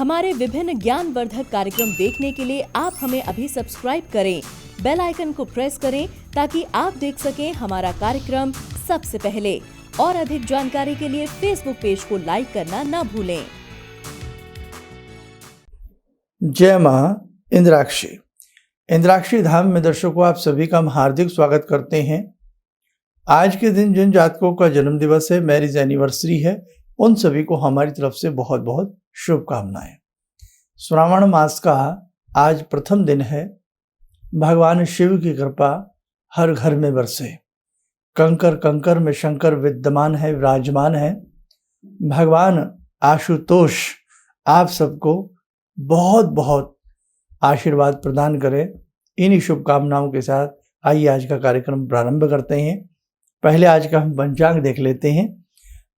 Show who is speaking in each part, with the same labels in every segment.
Speaker 1: हमारे विभिन्न ज्ञानवर्धक कार्यक्रम देखने के लिए आप हमें अभी सब्सक्राइब करें, बेल आइकन को प्रेस करें ताकि आप देख सकें हमारा कार्यक्रम सबसे पहले। और अधिक जानकारी के लिए फेसबुक पेज को लाइक करना न भूलें।
Speaker 2: जय मां इंद्राक्षी। इंद्राक्षी धाम में दर्शकों आप सभी का हम हार्दिक स्वागत करते हैं। आज के दिन जिन जातकों का जन्म दिवस है, मैरिज एनिवर्सरी है, उन सभी को हमारी तरफ से बहुत बहुत शुभकामनाएं। श्रावण मास का आज प्रथम दिन है। भगवान शिव की कृपा हर घर में बरसे। कंकर कंकर में शंकर विद्यमान है, विराजमान है। भगवान आशुतोष आप सबको बहुत बहुत आशीर्वाद प्रदान करें। इन्हीं शुभकामनाओं के साथ आइए आज का कार्यक्रम प्रारंभ करते हैं। पहले आज का हम पंचांग देख लेते हैं।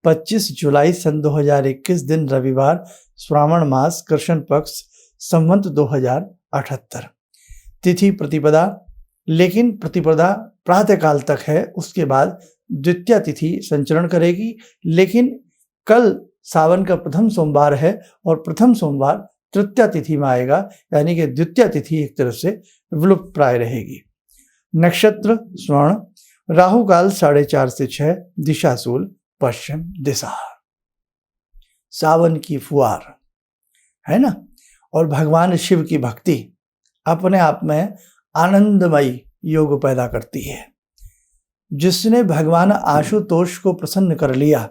Speaker 2: 25 जुलाई सन 2021 दिन रविवार, श्रावण मास, कृष्ण पक्ष, संवत 2078। तिथि प्रतिपदा, लेकिन प्रतिपदा प्रातःकाल तक है। उसके बाद द्वितीया तिथि संचरण करेगी। लेकिन कल सावन का प्रथम सोमवार है और प्रथम सोमवार तृतीया तिथि में आएगा, यानी कि द्वितीया तिथि एक तरफ से विलुप्त प्राय रहेगी। नक्षत्र स्वर्ण, राहु काल 4:30 से 6, दिशा शूल पश्चिम दिशा। सावन की फुहार है ना। और भगवान शिव की भक्ति अपने आप में आनंदमयी योग पैदा करती है। जिसने भगवान आशुतोष को प्रसन्न कर लिया,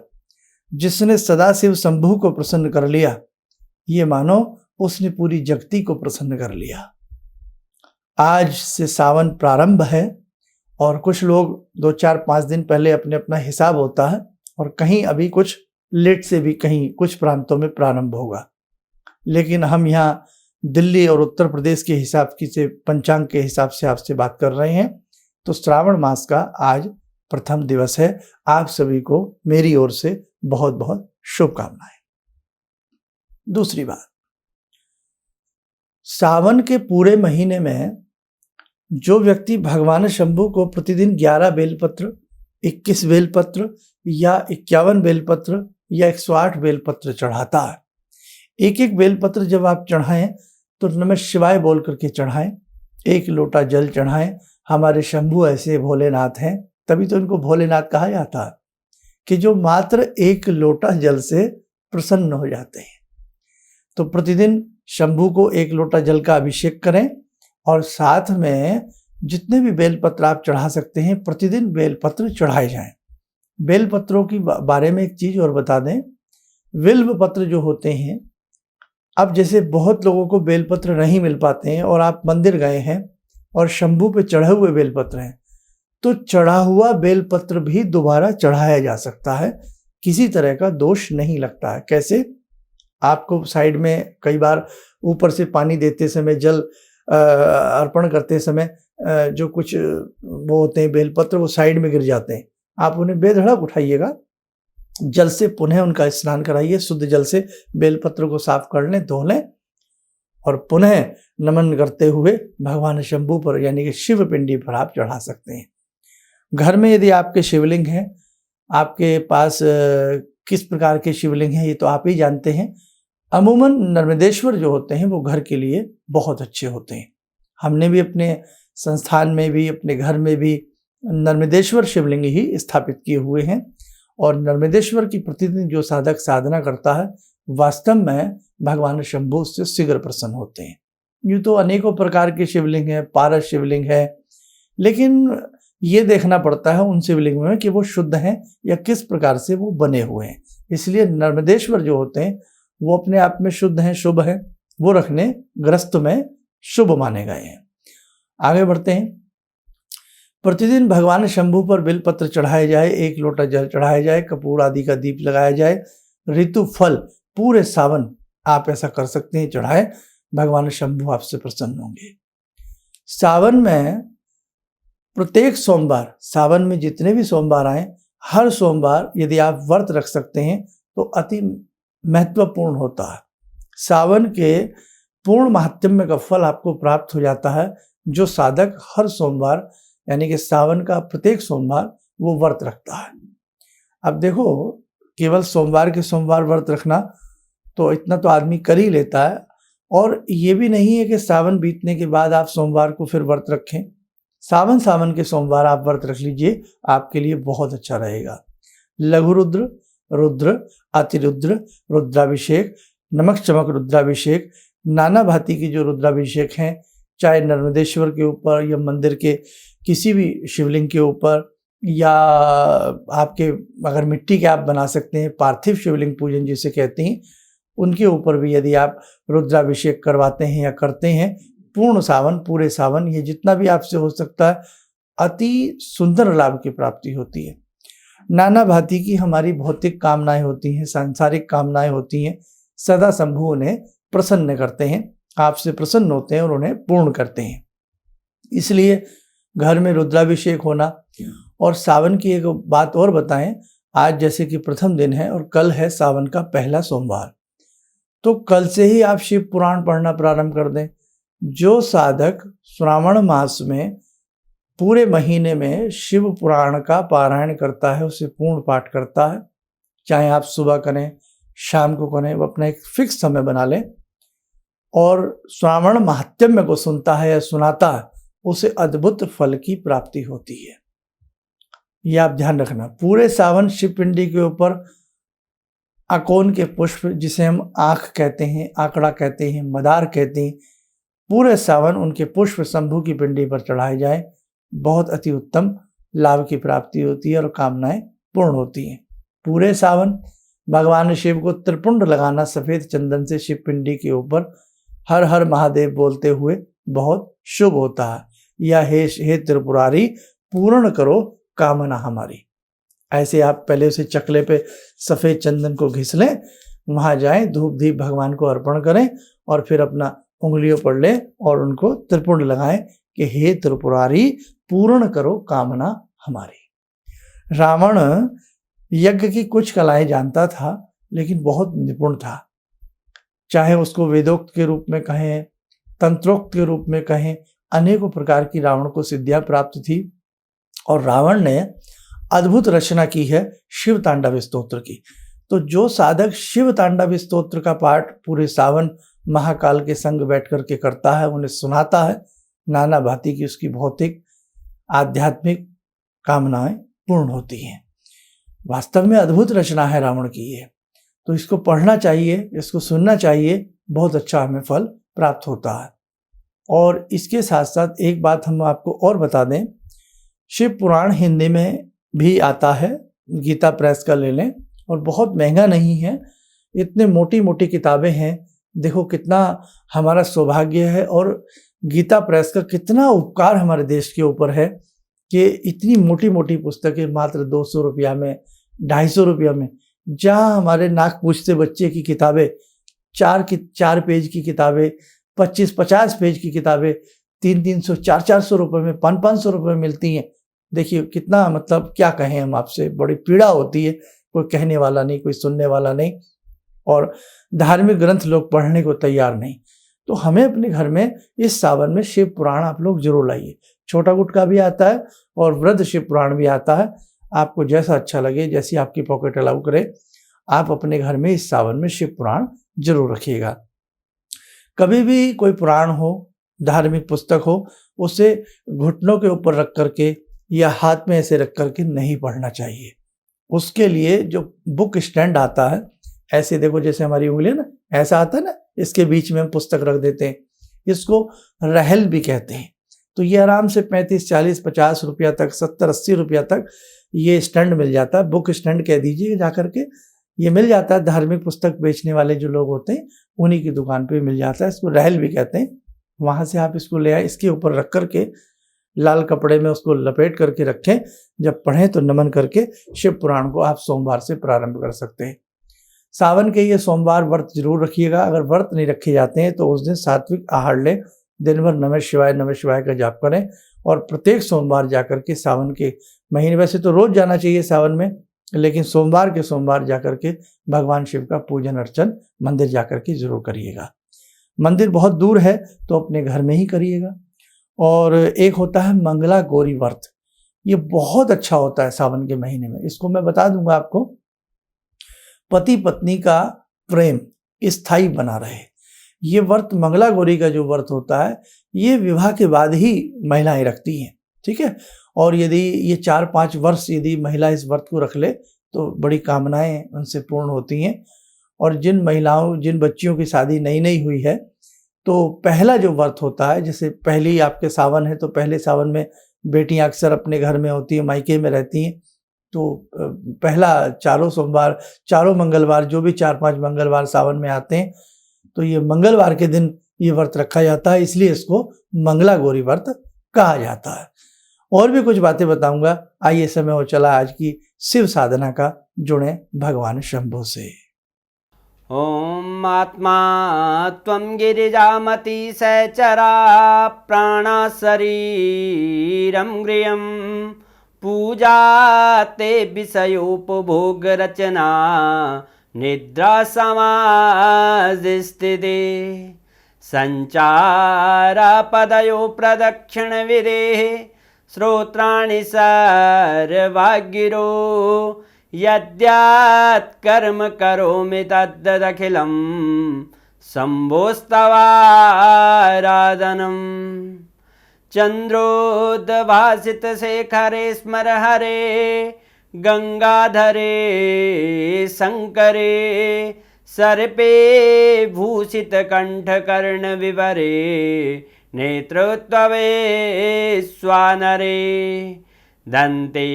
Speaker 2: जिसने सदाशिव शंभु को प्रसन्न कर लिया, ये मानो उसने पूरी जगती को प्रसन्न कर लिया। आज से सावन प्रारंभ है और कुछ लोग 2-4-5 दिन पहले अपने अपना हिसाब होता है और कहीं अभी कुछ लेट से भी कहीं कुछ प्रांतों में प्रारंभ होगा। लेकिन हम यहाँ दिल्ली और उत्तर प्रदेश के हिसाब की से पंचांग के हिसाब से आपसे बात कर रहे हैं। तो श्रावण मास का आज प्रथम दिवस है। आप सभी को मेरी ओर से बहुत बहुत शुभकामनाएं। दूसरी बात, सावन के पूरे महीने में जो व्यक्ति भगवान शंभु को प्रतिदिन 11 बेलपत्र, 21 बेलपत्र या 51 बेलपत्र या 108 बेलपत्र चढ़ाता है, एक एक बेलपत्र जब आप चढ़ाएं तो नमः शिवाय बोल करके चढ़ाएं। 1 लोटा जल चढ़ाएं। हमारे शंभु ऐसे भोलेनाथ हैं, तभी तो इनको भोलेनाथ कहा जाता है कि जो मात्र 1 लोटा जल से प्रसन्न हो जाते हैं। तो प्रतिदिन शंभु को 1 लोटा जल का अभिषेक करें और साथ में जितने भी बेलपत्र आप चढ़ा सकते हैं, प्रतिदिन बेलपत्र चढ़ाए जाएं। बेलपत्रों की बारे में एक चीज और बता दें, बिल्व पत्र जो होते हैं, अब जैसे बहुत लोगों को बेलपत्र नहीं मिल पाते हैं और आप मंदिर गए हैं और शंभु पे चढ़े हुए बेलपत्र हैं, तो चढ़ा हुआ बेलपत्र भी दोबारा चढ़ाया जा सकता है। किसी तरह का दोष नहीं लगता है। कैसे? आपको साइड में कई बार ऊपर से पानी देते समय, जल अर्पण करते समय जो कुछ वो होते हैं बेलपत्र, वो साइड में गिर जाते हैं। आप उन्हें बेधड़क उठाइएगा, जल से पुनः उनका स्नान कराइए। शुद्ध जल से बेलपत्र को साफ कर लें, धो लें और पुनः नमन करते हुए भगवान शंभु पर यानी कि शिव पिंडी पर आप चढ़ा सकते हैं। घर में यदि आपके शिवलिंग हैं, आपके पास किस प्रकार के शिवलिंग हैं ये तो आप ही जानते हैं। अमूमन नर्मदेश्वर जो होते हैं वो घर के लिए बहुत अच्छे होते हैं। हमने भी अपने संस्थान में भी, अपने घर में भी नर्मदेश्वर शिवलिंग ही स्थापित किए हुए हैं। और नर्मदेश्वर की प्रतिदिन जो साधक साधना करता है, वास्तव में भगवान शंभु उससे शीघ्र प्रसन्न होते हैं। यूँ तो अनेकों प्रकार के शिवलिंग हैं, पारस शिवलिंग है, लेकिन ये देखना पड़ता है उन शिवलिंग में कि वो शुद्ध हैं या किस प्रकार से वो बने हुए हैं। इसलिए नर्मदेश्वर जो होते हैं वो अपने आप में शुद्ध हैं, शुभ हैं, वो रखने ग्रस्त में शुभ माने गए हैं। आगे बढ़ते हैं। प्रतिदिन भगवान शंभु पर बेलपत्र चढ़ाए जाए, 1 लोटा जल चढ़ाया जाए, कपूर आदि का दीप लगाया जाए। ऋतु फल पूरे सावन आप ऐसा कर सकते हैं, चढ़ाए। भगवान शंभु आपसे प्रसन्न होंगे। सावन में प्रत्येक सोमवार, सावन में जितने भी सोमवार आए, हर सोमवार यदि आप व्रत रख सकते हैं तो अति महत्वपूर्ण होता है। सावन के पूर्ण महात्म्य का फल आपको प्राप्त हो जाता है। जो साधक हर सोमवार यानी कि सावन का प्रत्येक सोमवार वो व्रत रखता है। अब देखो, केवल सोमवार के सोमवार व्रत रखना तो इतना तो आदमी कर ही लेता है। और ये भी नहीं है कि सावन बीतने के बाद आप सोमवार को फिर व्रत रखें। सावन के सोमवार आप व्रत रख लीजिए, आपके लिए बहुत अच्छा रहेगा। लघु रुद्र, रुद्र, अतिरुद्र, रुद्राभिषेक, नमक चमक रुद्राभिषेक, नाना भांति की जो रुद्राभिषेक हैं, चाहे नर्मदेश्वर के ऊपर या मंदिर के किसी भी शिवलिंग के ऊपर, या आपके अगर मिट्टी के आप बना सकते हैं, पार्थिव शिवलिंग पूजन जिसे कहते हैं, उनके ऊपर भी यदि आप रुद्राभिषेक करवाते हैं या करते हैं, पूर्ण सावन, पूरे सावन, ये जितना भी आपसे हो सकता है, अति सुंदर लाभ की प्राप्ति होती है। नाना भांति की हमारी भौतिक कामनाएं होती हैं, सांसारिक कामनाएं होती हैं, सदा शंभु उन्हें प्रसन्न करते हैं, आपसे प्रसन्न होते हैं और उन्हें पूर्ण करते हैं। इसलिए घर में रुद्राभिषेक होना। और सावन की एक बात और बताएं, आज जैसे कि प्रथम दिन है और कल है सावन का पहला सोमवार, तो कल से ही आप शिव पुराण पढ़ना प्रारंभ कर दें। जो साधक श्रावण मास में पूरे महीने में शिव पुराण का पारायण करता है, उसे पूर्ण पाठ करता है, चाहे आप सुबह करें, शाम को करें, वो अपना एक फिक्स समय बना लें और श्रावण महात्म्य को सुनता है या सुनाता है, उसे अद्भुत फल की प्राप्ति होती है। ये आप ध्यान रखना। पूरे सावन शिव पिंडी के ऊपर अकोन के पुष्प, जिसे हम आँख कहते हैं, आंकड़ा कहते हैं, मदार कहते हैं, पूरे सावन उनके पुष्प शंभु की पिंडी पर चढ़ाए जाए, बहुत अति उत्तम लाभ की प्राप्ति होती है और कामनाएं पूर्ण होती हैं। पूरे सावन भगवान शिव को त्रिपुंड लगाना सफेद चंदन से शिव पिंडी के ऊपर हर हर महादेव बोलते हुए बहुत शुभ होता है। या हे त्रिपुरारी पूर्ण करो कामना हमारी। ऐसे आप पहले उसे चकले पे सफेद चंदन को घिस लें, वहां जाएं, धूप दीप भगवान को अर्पण करें और फिर अपना उंगलियों पर लें और उनको त्रिपुंड लगाएं कि हे त्रिपुरारी पूर्ण करो कामना हमारी। रावण यज्ञ की कुछ कलाएं जानता था, लेकिन बहुत निपुण था। चाहे उसको वेदोक्त के रूप में कहें, तंत्रोक्त के रूप में कहें, अनेकों प्रकार की रावण को सिद्धियां प्राप्त थी। और रावण ने अद्भुत रचना की है शिव तांडव स्तोत्र की। तो जो साधक शिव तांडव स्तोत्र का पाठ पूरे सावन महाकाल के संग बैठ करके करता है, उन्हें सुनाता है, नाना भांति की उसकी भौतिक आध्यात्मिक कामनाएं पूर्ण होती हैं। वास्तव में अद्भुत रचना है रावण की ये। तो इसको पढ़ना चाहिए, इसको सुनना चाहिए, बहुत अच्छा हमें फल प्राप्त होता है। और इसके साथ साथ एक बात हम आपको और बता दें, शिव पुराण हिंदी में भी आता है, गीता प्रेस का ले लें, और बहुत महंगा नहीं है। इतने मोटी मोटी किताबें हैं, देखो कितना हमारा सौभाग्य है और गीता प्रेस का कितना उपकार हमारे देश के ऊपर है कि इतनी मोटी मोटी पुस्तकें मात्र 200 रुपया में, 250 रुपया में, जहाँ हमारे नाक पूछते बच्चे की किताबें 4 पेज की किताबें, 25-50 पेज की किताबें 300-300, 400-400 रुपये में, 500-500 रुपये में मिलती हैं। देखिए कितना, मतलब क्या कहें हम आपसे, बड़ी पीड़ा होती है। कोई कहने वाला नहीं, कोई सुनने वाला नहीं, और धार्मिक ग्रंथ लोग पढ़ने को तैयार नहीं। तो हमें अपने घर में इस सावन में शिव पुराण आप लोग जरूर लाइए। छोटा गुटका भी आता है और वृद्ध शिव पुराण भी आता है। आपको जैसा अच्छा लगे, जैसी आपकी पॉकेट अलाउ करे, आप अपने घर में इस सावन में शिव पुराण जरूर रखिएगा। कभी भी कोई पुराण हो, धार्मिक पुस्तक हो, उसे घुटनों के ऊपर रख करके या हाथ में ऐसे रख करके नहीं पढ़ना चाहिए। उसके लिए जो बुक स्टैंड आता है, ऐसे देखो जैसे हमारी उंगली है ना, ऐसा आता है ना, इसके बीच में हम पुस्तक रख देते हैं, इसको रहल भी कहते हैं। तो ये आराम से 35, 40, 50 रुपया तक, 70, 80 रुपया तक ये स्टैंड मिल जाता है। बुक स्टैंड कह दीजिए जा करके, ये मिल जाता है। धार्मिक पुस्तक बेचने वाले जो लोग होते हैं उन्हीं की दुकान पे मिल जाता है, इसको रहल भी कहते हैं। वहाँ से आप इसको ले आए, इसके ऊपर रख करके लाल कपड़े में उसको लपेट करके रखें। जब पढ़ें तो नमन करके शिव पुराण को आप सोमवार से प्रारंभ कर सकते हैं। सावन के ये सोमवार व्रत जरूर रखिएगा। अगर व्रत नहीं रखे जाते हैं तो उस दिन सात्विक आहार लें, दिन भर नमः शिवाय का जाप करें, और प्रत्येक सोमवार जाकर के सावन के महीने, वैसे तो रोज जाना चाहिए सावन में, लेकिन सोमवार के सोमवार जाकर के भगवान शिव का पूजन अर्चन मंदिर जाकर के जरूर करिएगा। मंदिर बहुत दूर है तो अपने घर में ही करिएगा। और एक होता है मंगला गौरी व्रत, ये बहुत अच्छा होता है सावन के महीने में। इसको मैं बता दूंगा आपको। पति पत्नी का प्रेम स्थायी बना रहे। ये व्रत मंगला गौरी का जो व्रत होता है ये विवाह के बाद ही महिलाएं रखती हैं, ठीक है। और यदि ये 4-5 वर्ष यदि महिला इस व्रत को रख ले तो बड़ी कामनाएं उनसे पूर्ण होती हैं। और जिन बच्चियों की शादी नई नई हुई है तो पहला जो व्रत होता है, जैसे पहली आपके सावन है तो पहले सावन में बेटियां अक्सर अपने घर में होती हैं, मायके में रहती हैं, तो पहला चारों मंगलवार जो भी 4-5 मंगलवार सावन में आते हैं तो ये मंगलवार के दिन ये व्रत रखा जाता है, इसलिए इसको मंगला गौरी व्रत कहा जाता है। और भी कुछ बातें बताऊंगा। आइए समय हो चला आज की शिव साधना का, जुड़े भगवान शंभु से।
Speaker 3: ओम आत्मा त्वं गिरिजामति सहचरा प्राणा शरीरं गृहं पूजा ते विषयोपभोग रचना निद्रा समाधिस्थिते संचारा पदयो प्रदक्षिण विदेः श्रोत्राणि सर्वागिरो यद्यात् कर्म करोमि तद्दखिलं शम्भोस्तवाराधनम् चन्द्रोद्भासितशेखरे स्मर हरे गंगाधरे शंकरे सर्पे भूषितकण्ठकर्णविवरे नेत्रोत्तवे स्वानरे दन्ते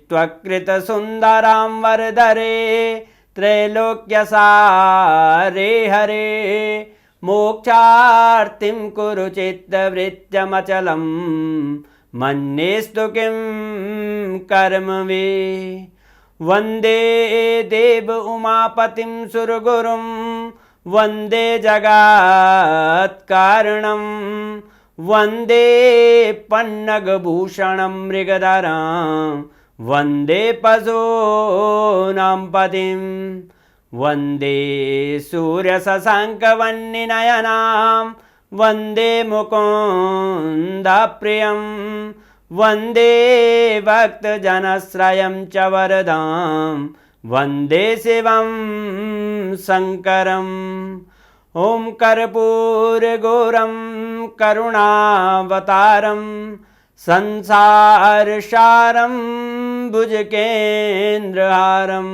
Speaker 3: त्वकृतसुन्दरां वरदरे त्रैलोक्यसारे हरे मोक्षार्तिं कुरु चित्तवृत्त्यमचलं मन्येस्तु किं कर्म वे वन्दे देव उमापतिं सुरगुरुं वन्दे जगत्कारणं वन्दे पन्नगभूषणं मृगधरं वन्दे पशूनां पतिं वन्दे सूर्यशशाङ्कवह्निनयनां वन्दे मुकुन्दप्रियं वन्दे भक्तजनश्रयं च वरदां वन्दे शिवं शङ्करम् ॐ कर्पूरगौरं करुणावतारं संसारसारं भुजगेन्द्रहारं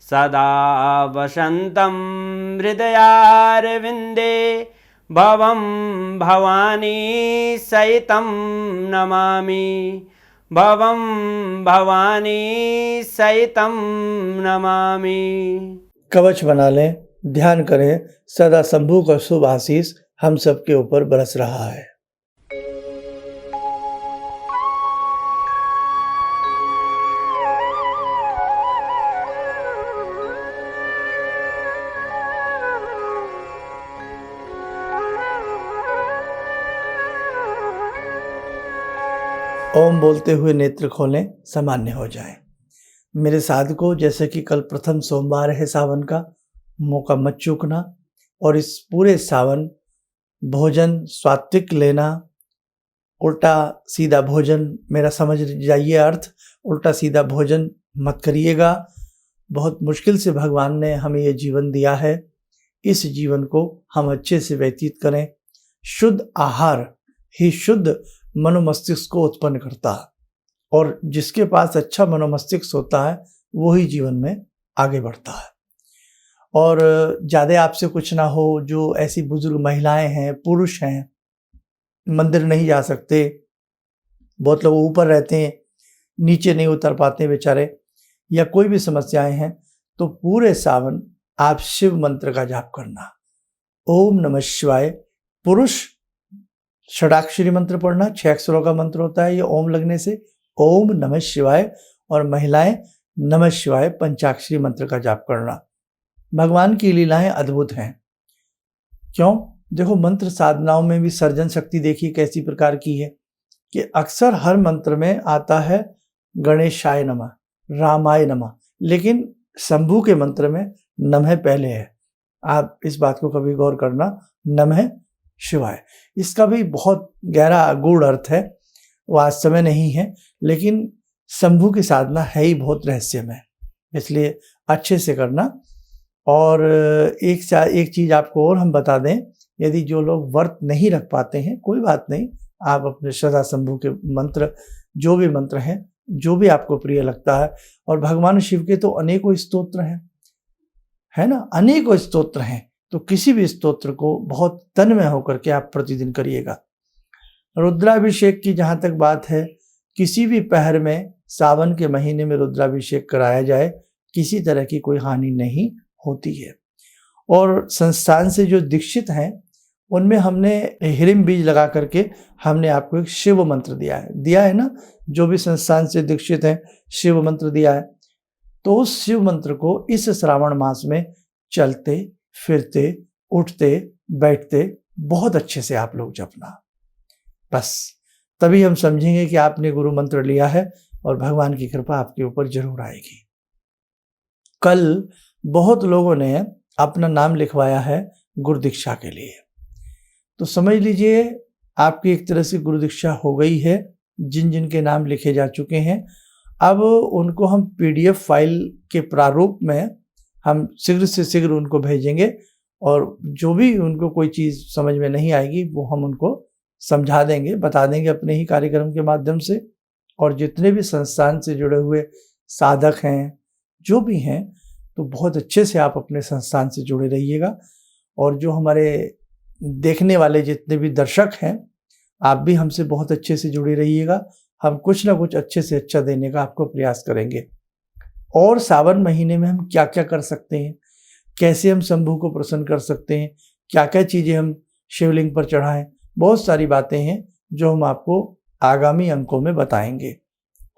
Speaker 3: सदा वसन्तं हृदयारविन्दे भवं भवानी सहितं नमामि भवं भवानी सहितं नमामि।
Speaker 2: कवच बना लें, ध्यान करें, सदा शंभु का शुभ आशीष हम सबके ऊपर बरस रहा है। ओम बोलते हुए नेत्र खोलें, सामान्य हो जाएं। मेरे साधकों, जैसे कि कल प्रथम सोमवार है सावन का, मौका मत चूकना। और इस पूरे सावन भोजन सात्विक लेना, उल्टा सीधा भोजन, मेरा समझ जाइए अर्थ, उल्टा सीधा भोजन मत करिएगा। बहुत मुश्किल से भगवान ने हमें ये जीवन दिया है, इस जीवन को हम अच्छे से व्यतीत करें। शुद्ध आहार ही शुद्ध मनोमस्तिष्क को उत्पन्न करता है, और जिसके पास अच्छा मनोमस्तिष्क होता है वो ही जीवन में आगे बढ़ता है। और ज़्यादा आपसे कुछ ना हो, जो ऐसी बुजुर्ग महिलाएं हैं, पुरुष हैं, मंदिर नहीं जा सकते, बहुत लोग ऊपर रहते हैं, नीचे नहीं उतर पाते बेचारे, या कोई भी समस्याएं हैं, तो पूरे सावन आप शिव मंत्र का जाप करना। ओम नमः शिवाय। पुरुष षडाक्षरी मंत्र पढ़ना, 6 अक्षरों का मंत्र होता है ये ओम लगने से, ओम नमः शिवाय। और महिलाएं नमः शिवाय पंचाक्षरी मंत्र का जाप करना। भगवान की लीलाएं अद्भुत हैं। क्यों? देखो, मंत्र साधनाओं में भी सर्जन शक्ति देखिए कैसी प्रकार की है कि अक्सर हर मंत्र में आता है गणेशाय नमः, रामाय नमः, लेकिन शंभु के मंत्र में नमः पहले है। आप इस बात को कभी गौर करना, नमः शिवाय। इसका भी बहुत गहरा गूढ़ अर्थ है, वो आज समय नहीं है, लेकिन शंभु की साधना है ही बहुत रहस्यमय, इसलिए अच्छे से करना। और एक चीज़ आपको और हम बता दें, यदि जो लोग व्रत नहीं रख पाते हैं, कोई बात नहीं, आप अपने सदा शंभु के मंत्र, जो भी मंत्र हैं, जो भी आपको प्रिय लगता है, और भगवान शिव के तो अनेकों स्तोत्र हैं, है ना, अनेकों स्तोत्र हैं, तो किसी भी स्तोत्र को बहुत तन्मय होकर के आप प्रतिदिन करिएगा। रुद्राभिषेक की जहाँ तक बात है, किसी भी पहर में सावन के महीने में रुद्राभिषेक कराया जाए, किसी तरह की कोई हानि नहीं होती है। और संस्थान से जो दीक्षित हैं, उनमें हमने हिरिम बीज लगा करके हमने आपको एक शिव मंत्र दिया है ना, जो भी संस्थान से दीक्षित हैं, शिव मंत्र दिया है। तो उस शिव मंत्र को इस श्रावण मास में चलते फिरते उठते बैठते बहुत अच्छे से आप लोग जपना, बस तभी हम समझेंगे कि आपने गुरु मंत्र लिया है और भगवान की कृपा आपके ऊपर जरूर आएगी। कल बहुत लोगों ने अपना नाम लिखवाया है गुरु दीक्षा के लिए, तो समझ लीजिए आपकी एक तरह से गुरु दीक्षा हो गई है। जिन जिन के नाम लिखे जा चुके हैं, अब उनको हम PDF फाइल के प्रारूप में हम शीघ्र से शीघ्र उनको भेजेंगे, और जो भी उनको कोई चीज़ समझ में नहीं आएगी वो हम उनको समझा देंगे, बता देंगे अपने ही कार्यक्रम के माध्यम से। और जितने भी संस्थान से जुड़े हुए साधक हैं, जो भी हैं, तो बहुत अच्छे से आप अपने संस्थान से जुड़े रहिएगा। और जो हमारे देखने वाले जितने भी दर्शक हैं, आप भी हमसे बहुत अच्छे से जुड़े रहिएगा। हम कुछ ना कुछ अच्छे से अच्छा देने का आपको प्रयास करेंगे। और सावन महीने में हम क्या क्या कर सकते हैं, कैसे हम शंभू को प्रसन्न कर सकते हैं, क्या क्या चीज़ें हम शिवलिंग पर चढ़ाएं, बहुत सारी बातें हैं जो हम आपको आगामी अंकों में बताएंगे।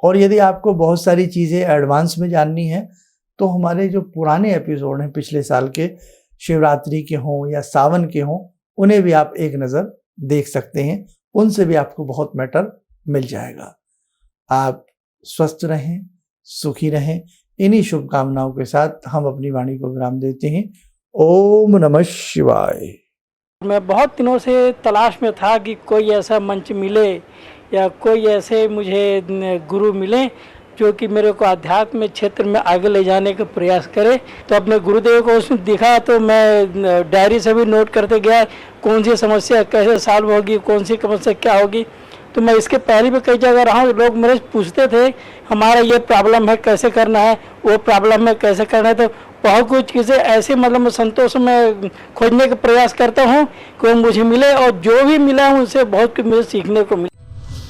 Speaker 2: और यदि आपको बहुत सारी चीज़ें एडवांस में जाननी है, तो हमारे जो पुराने एपिसोड हैं पिछले साल के, शिवरात्रि के हों या सावन के हों, उन्हें भी आप एक नज़र देख सकते हैं, उनसे भी आपको बहुत मैटर मिल जाएगा। आप स्वस्थ रहें, सुखी रहें, इन्हीं शुभकामनाओं के साथ हम अपनी वाणी को विराम देते हैं। ओम नमः शिवाय।
Speaker 4: मैं बहुत दिनों से तलाश में था कि कोई ऐसा मंच मिले या कोई ऐसे मुझे गुरु मिले जो कि मेरे को आध्यात्म क्षेत्र में आगे ले जाने का प्रयास करे। तो अपने गुरुदेव को उसमें दिखा, तो मैं डायरी से भी नोट करते गया कौन सी समस्या कैसे सॉल्व होगी, कौन सी समस्या क्या होगी। तो मैं इसके पहले भी कई जगह रहा हूँ, लोग मेरे से पूछते थे हमारा ये प्रॉब्लम है कैसे करना है, वो प्रॉब्लम है कैसे करना है। तो बहुत कुछ चीज़ें ऐसे मतलब मैं संतोष में खोजने का प्रयास करता हूँ कि वो मुझे मिले, और जो भी मिला उनसे बहुत कुछ मुझे सीखने को मिला।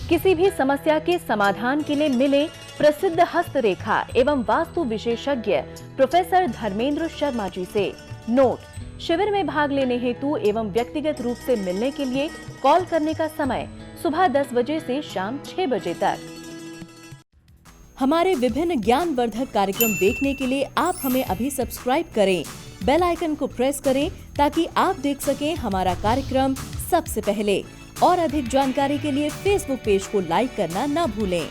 Speaker 1: किसी भी समस्या के समाधान के लिए मिले प्रसिद्ध हस्तरेखा एवं वास्तु विशेषज्ञ प्रोफेसर धर्मेंद्र शर्मा जी से। नोट: शिविर में भाग लेने हेतु एवं व्यक्तिगत रूप से मिलने के लिए कॉल करने का समय सुबह 10 बजे से शाम 6 बजे तक। हमारे विभिन्न ज्ञानवर्धक कार्यक्रम देखने के लिए आप हमें अभी सब्सक्राइब करें, बेल आइकन को प्रेस करें ताकि आप देख सकें हमारा कार्यक्रम सबसे पहले। और अधिक जानकारी के लिए फेसबुक पेज को लाइक करना न भूलें।